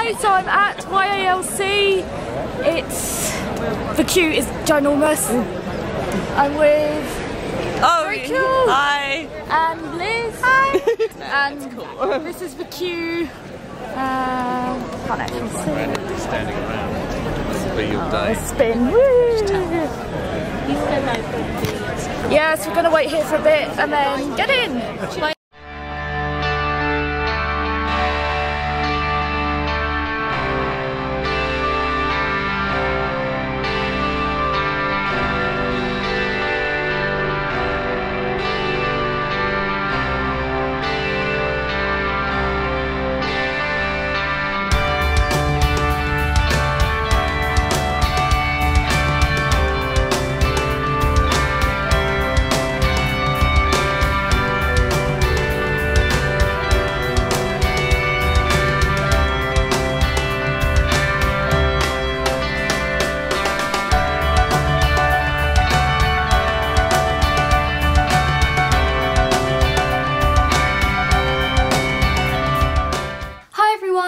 Hi, so I'm at Yalc. The queue is ginormous. I'm with Rachel. Hi. And Liz. Hi. And cool. This is the queue. Can't actually see. Randomly standing around. Be your day. Spin. Woo. Yes, we're gonna wait here for a bit and then get in.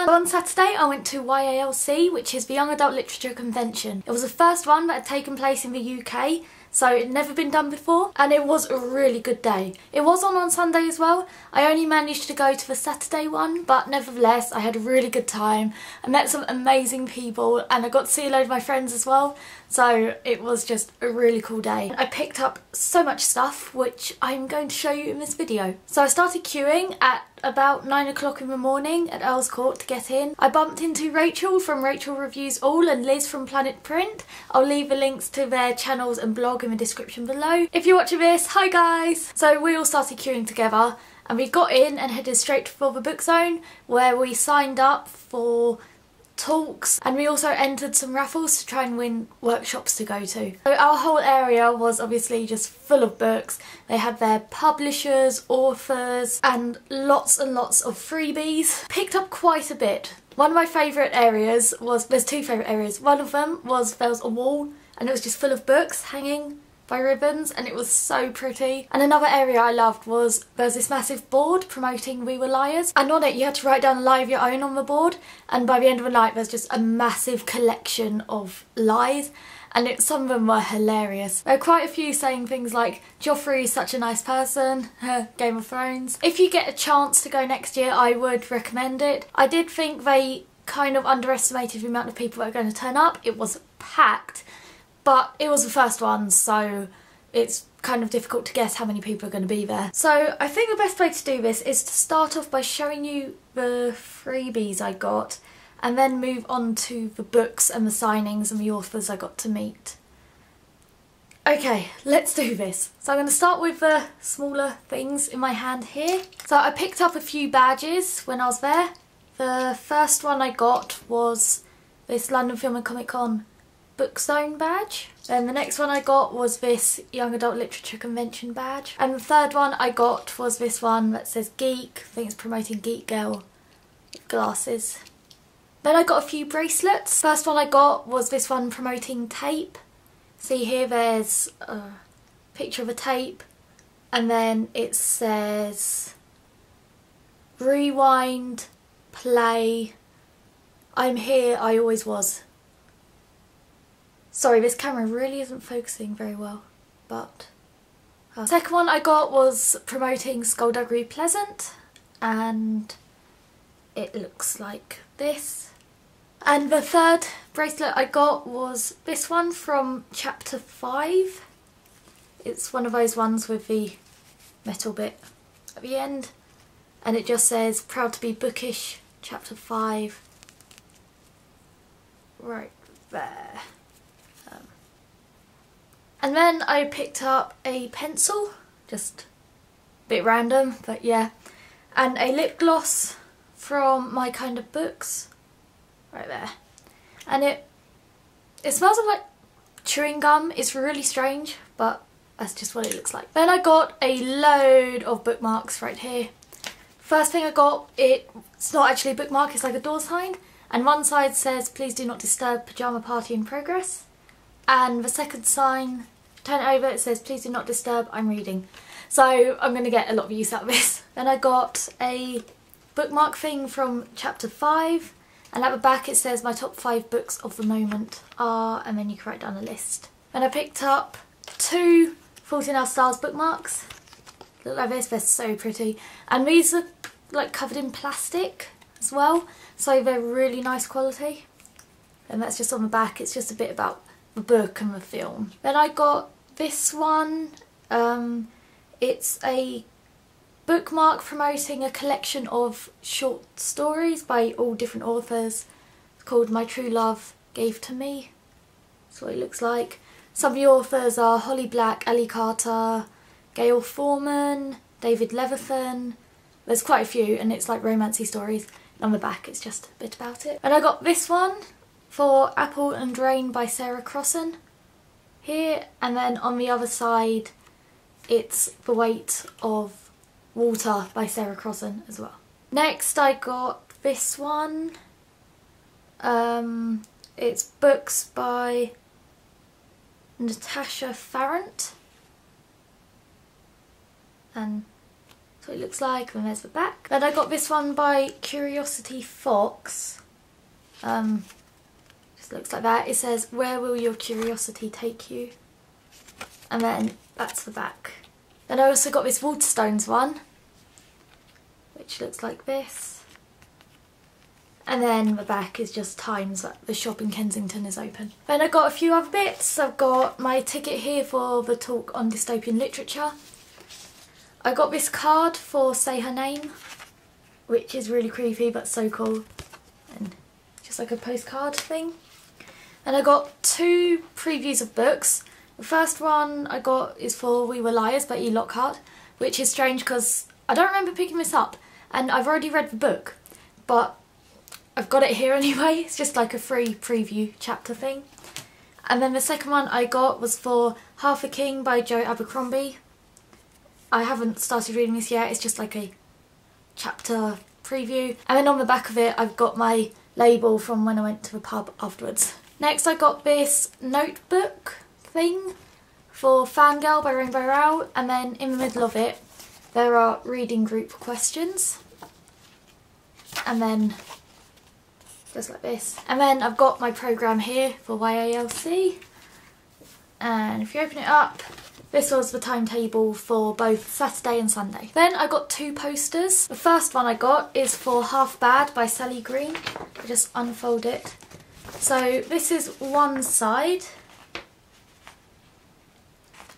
On Saturday I went to Yalc, which is the Young Adult Literature Convention. It was the first one that had taken place in the UK, so it had never been done before, and it was a really good day. It was on Sunday as well. I only managed to go to the Saturday one, but nevertheless I had a really good time. I met some amazing people and I got to see a load of my friends as well, so it was just a really cool day. I picked up so much stuff which I'm going to show you in this video. So I started queuing at about 9 o'clock in the morning at Earl's Court to get in. I bumped into Rachel from Rachel Reviews All and Liz from Planet Print. I'll leave the links to their channels and blog in the description below. If you're watching this, hi guys! So we all started queuing together and we got in and headed straight for the book zone where we signed up for talks, and we also entered some raffles to try and win workshops to go to. So our whole area was obviously just full of books. They had their publishers, authors, and lots of freebies. Picked up quite a bit. One of my favourite areas was, there's two favourite areas. One of them was, there was a wall and it was just full of books hanging by ribbons and it was so pretty. And another area I loved was there's this massive board promoting We Were Liars, and on it you had to write down a lie of your own on the board, and by the end of the night there's just a massive collection of lies, and some of them were hilarious. There were quite a few saying things like Joffrey is such a nice person, Game of Thrones. If you get a chance to go next year I would recommend it. I did think they kind of underestimated the amount of people that are going to turn up. It was packed. But it was the first one, so it's kind of difficult to guess how many people are going to be there. So I think the best way to do this is to start off by showing you the freebies I got and then move on to the books and the signings and the authors I got to meet. Okay, let's do this. So I'm going to start with the smaller things in my hand here. So I picked up a few badges when I was there. The first one I got was this London Film and Comic Con Book Zone badge. Then the next one I got was this Young Adult Literature Convention badge. And the third one I got was this one that says Geek. I think it's promoting Geek Girl with glasses. Then I got a few bracelets. First one I got was this one promoting tape. See here there's a picture of a tape and then it says rewind, play, I'm here, I always was. Sorry, this camera really isn't focusing very well, but... The second one I got was promoting Skullduggery Pleasant, and it looks like this. And the third bracelet I got was this one from chapter 5. It's one of those ones with the metal bit at the end, and it just says, proud to be bookish, chapter 5, right there. And then I picked up a pencil, just a bit random, but yeah, and a lip gloss from My Kind of Books, right there. And it smells like chewing gum. It's really strange, but that's just what it looks like. Then I got a load of bookmarks right here. First thing I got, it's not actually a bookmark, it's like a door sign, and one side says please do not disturb, pyjama party in progress. And the second sign, turn it over, it says please do not disturb, I'm reading. So I'm going to get a lot of use out of this. Then I got a bookmark thing from chapter 5. And at the back it says my top 5 books of the moment are, and then you can write down a list. And I picked up 2 Fault in Our Stars bookmarks. Look like this, they're so pretty. And these are like covered in plastic as well, so they're really nice quality. And that's just on the back, it's just a bit about the book and the film. Then I got this one. It's a bookmark promoting a collection of short stories by all different authors. It's called My True Love Gave to Me. That's what it looks like. Some of the authors are Holly Black, Ali Carter, Gail Foreman, David Levithan. There's quite a few, and it's like romancy stories. And on the back it's just a bit about it. And I got this one for Apple and Rain by Sarah Crossan here, and then on the other side it's The Weight of Water by Sarah Crossan as well. Next I got this one. It's books by Natasha Farrant, and that's what it looks like, and there's the back. Then I got this one by Curiosity Fox. Just looks like that. It says, "Where will your curiosity take you?" And then that's the back. Then I also got this Waterstones one, which looks like this. And then the back is just times that the shop in Kensington is open. Then I got a few other bits. I've got my ticket here for the talk on dystopian literature. I got this card for Say Her Name, which is really creepy but so cool. And just like a postcard thing. And I got 2 previews of books. The first one I got is for We Were Liars by E. Lockhart, which is strange because I don't remember picking this up, and I've already read the book, but I've got it here anyway. It's just like a free preview chapter thing. And then the second one I got was for Half a King by Joe Abercrombie. I haven't started reading this yet, it's just like a chapter preview. And then on the back of it I've got my label from when I went to the pub afterwards. Next I got this notebook thing for Fangirl by Rainbow Rowell, and then in the middle of it there are reading group questions, and then just like this. And then I've got my programme here for YALC, and if you open it up, this was the timetable for both Saturday and Sunday. Then I got 2 posters. The first one I got is for Half Bad by Sally Green. I just unfold it. So this is one side,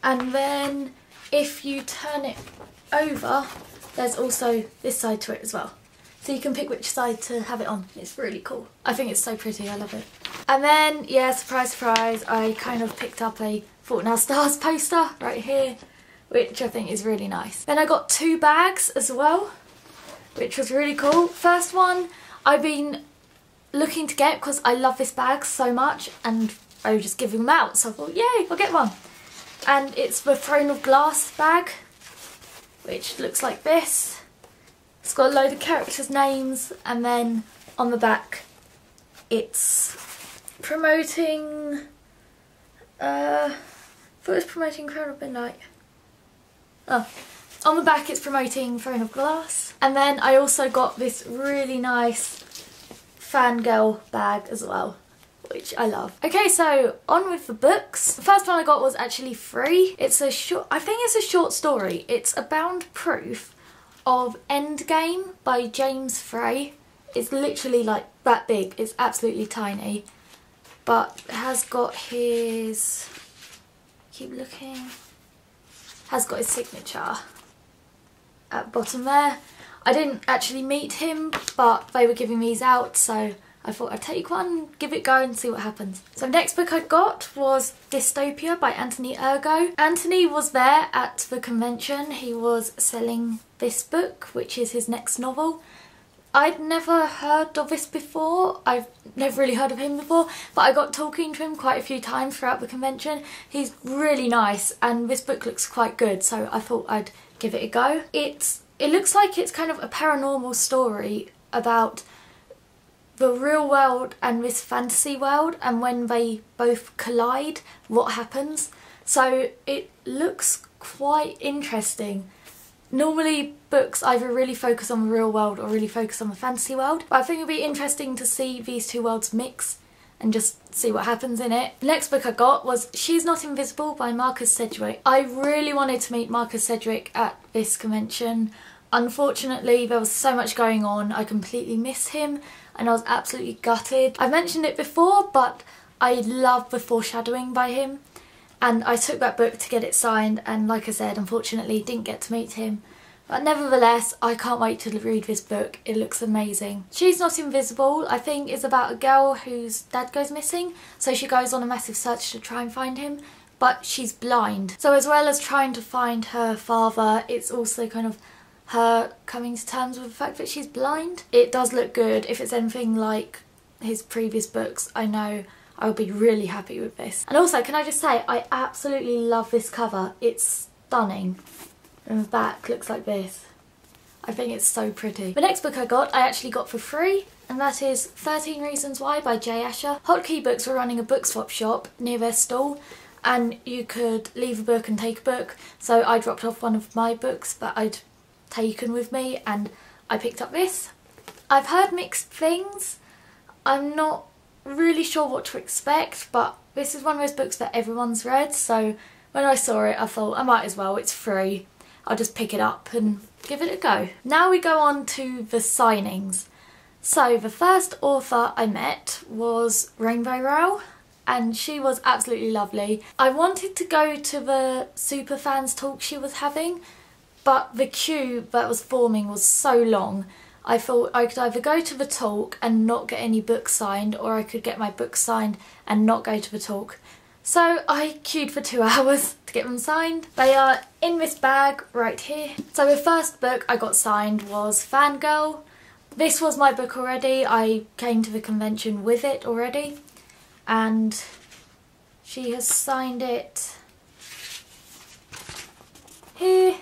and then if you turn it over, there's also this side to it as well. So you can pick which side to have it on. It's really cool. I think it's so pretty, I love it. And then, yeah, surprise, surprise, I kind of picked up a Fault in Our Stars poster right here, which I think is really nice. Then I got 2 bags as well, which was really cool. First one I've been looking to get because I love this bag so much, and I was just giving them out, so I thought, yay, I'll get one. And it's the Throne of Glass bag, which looks like this. It's got a load of characters' names, and then on the back it's promoting, I thought it was promoting Crown of Midnight. Oh, on the back it's promoting Throne of Glass. And then I also got this really nice Fangirl bag as well, which I love. Okay, so on with the books. The first one I got was actually free. It's a short, I think it's a short story. It's a bound proof of Endgame by James Frey. It's literally like that big. It's absolutely tiny. But it has got his, keep looking, has got his signature at the bottom there. I didn't actually meet him, but they were giving these out, so I thought I'd take one, give it a go and see what happens. So the next book I got was Dystopia by Anthony Ergo. Anthony was there at the convention. He was selling this book, which is his next novel. I'd never heard of this before. I've never really heard of him before, but I got talking to him quite a few times throughout the convention. He's really nice, and this book looks quite good, so I thought I'd give it a go. It looks like it's kind of a paranormal story about the real world and this fantasy world, and when they both collide, what happens. So it looks quite interesting. Normally books either really focus on the real world or really focus on the fantasy world, but I think it would be interesting to see these two worlds mix and just see what happens in it. The next book I got was She's Not Invisible by Marcus Sedgwick. I really wanted to meet Marcus Sedgwick at this convention. Unfortunately, there was so much going on, I completely missed him and I was absolutely gutted. I've mentioned it before, but I love The Foreshadowing by him, and I took that book to get it signed, and like I said, unfortunately didn't get to meet him. But nevertheless, I can't wait to read this book. It looks amazing. She's Not Invisible, I think, is about a girl whose dad goes missing, so she goes on a massive search to try and find him, but she's blind. So as well as trying to find her father, it's also kind of her coming to terms with the fact that she's blind. It does look good. If it's anything like his previous books, I know I'll be really happy with this. And also, can I just say, I absolutely love this cover. It's stunning. And the back looks like this. I think it's so pretty. The next book I actually got for free, and that is 13 Reasons Why by J. Asher. Hotkey Books were running a book swap shop near their stall, and you could leave a book and take a book. So I dropped off one of my books that I'd taken with me and I picked up this. I've heard mixed things. I'm not really sure what to expect, but this is one of those books that everyone's read, so when I saw it I thought I might as well, it's free. I'll just pick it up and give it a go. Now we go on to the signings. So the first author I met was Rainbow Rowell, and she was absolutely lovely. I wanted to go to the superfans talk she was having, but the queue that was forming was so long. I thought I could either go to the talk and not get any books signed, or I could get my books signed and not go to the talk. So I queued for 2 hours to get them signed. They are in this bag right here. So the first book I got signed was Fangirl. This was my book already. I came to the convention with it already, and she has signed it here,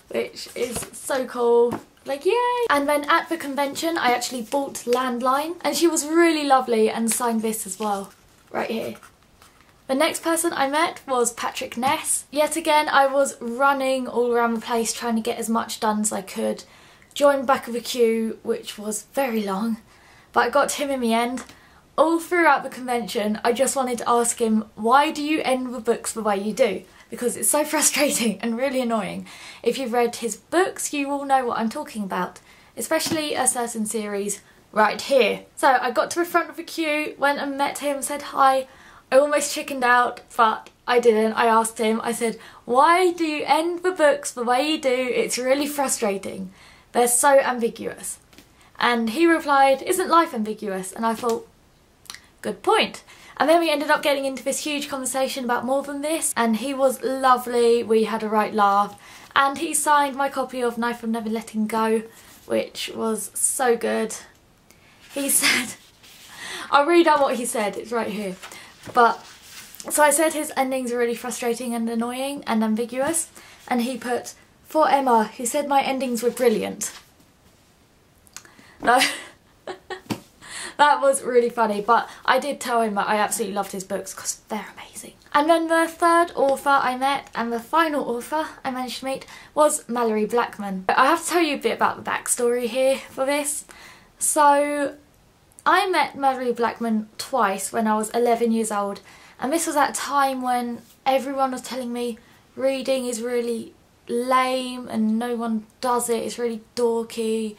which is so cool. Like, yay! And then at the convention I actually bought Landline, and she was really lovely and signed this as well, right here. The next person I met was Patrick Ness. Yet again, I was running all around the place trying to get as much done as I could. Joined back of the queue, which was very long, but I got to him in the end. All throughout the convention I just wanted to ask him, why do you end the books the way you do? Because it's so frustrating and really annoying. If you've read his books, you will know what I'm talking about, especially a certain series right here. So I got to the front of the queue, went and met him, said hi. I almost chickened out, but I didn't. I asked him, I said, why do you end the books the way you do? It's really frustrating. They're so ambiguous. And he replied, isn't life ambiguous? And I thought, good point. And then we ended up getting into this huge conversation about more than this, and he was lovely, we had a right laugh, and he signed my copy of Knife I'm Never Letting Go, which was so good. He said, I'll read out what he said, it's right here. But, so I said his endings are really frustrating and annoying and ambiguous, and he put, for Emma, who said my endings were brilliant. No. That was really funny, but I did tell him that I absolutely loved his books because they're amazing. And then the third author I met, and the final author I managed to meet, was Mallory Blackmon. I have to tell you a bit about the backstory here for this. So I met Mallory Blackmon twice when I was 11 years old, and this was at a time when everyone was telling me reading is really lame and no one does it, it's really dorky.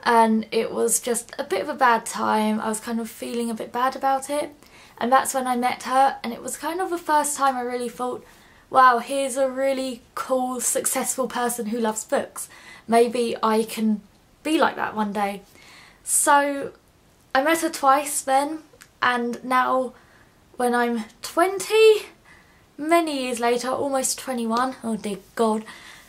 And it was just a bit of a bad time. I was kind of feeling a bit bad about it, and that's when I met her, and it was kind of the first time I really thought, wow, here's a really cool, successful person who loves books. Maybe I can be like that one day. So I met her twice then, and now when I'm 20, many years later, almost 21, oh dear God,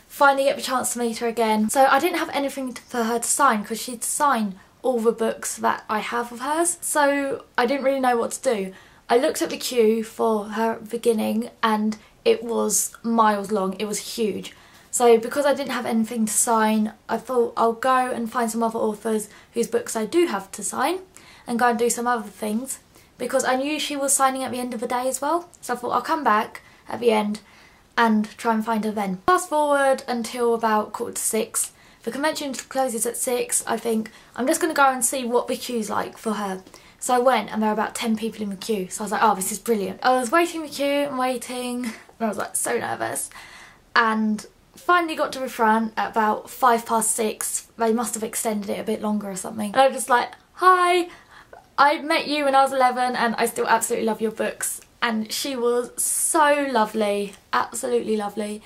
finally get the chance to meet her again. So I didn't have anything for her to sign because she'd sign all the books that I have of hers, so I didn't really know what to do. I looked at the queue for her beginning and it was miles long, it was huge. So because I didn't have anything to sign, I thought I'll go and find some other authors whose books I do have to sign and go and do some other things, because I knew she was signing at the end of the day as well. So I thought I'll come back at the end and try and find her then. Fast forward until about 5:45. The convention closes at 6. I think I'm just going to go and see what the queue's like for her. So I went and there were about 10 people in the queue. So I was like, oh, this is brilliant. I was waiting in the queue and waiting, and I was like so nervous. And finally got to the front at about 6:05. They must have extended it a bit longer or something. And I was just like, hi, I met you when I was 11 and I still absolutely love your books. And she was so lovely, absolutely lovely.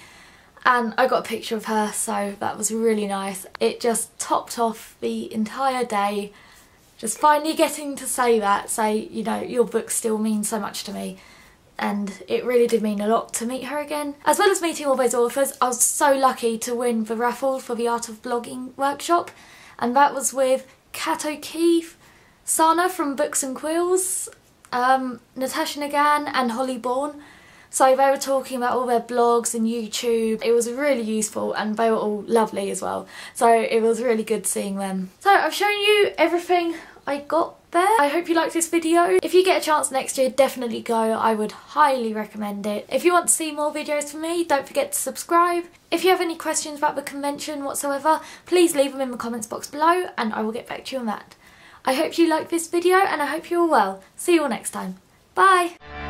And I got a picture of her, so that was really nice. It just topped off the entire day. Just finally getting to say, you know, your book still means so much to me. And it really did mean a lot to meet her again. As well as meeting all those authors, I was so lucky to win the raffle for the Art of Blogging workshop. And that was with Kat O'Keefe, Sana from Books and Quills, Natasha Nagan and Holly Bourne. So they were talking about all their blogs and YouTube. It was really useful and they were all lovely as well. So it was really good seeing them. So I've shown you everything I got there. I hope you liked this video. If you get a chance next year, definitely go. I would highly recommend it. If you want to see more videos from me, don't forget to subscribe. If you have any questions about the convention whatsoever, please leave them in the comments box below and I will get back to you on that. I hope you liked this video and I hope you're well. See you all next time. Bye!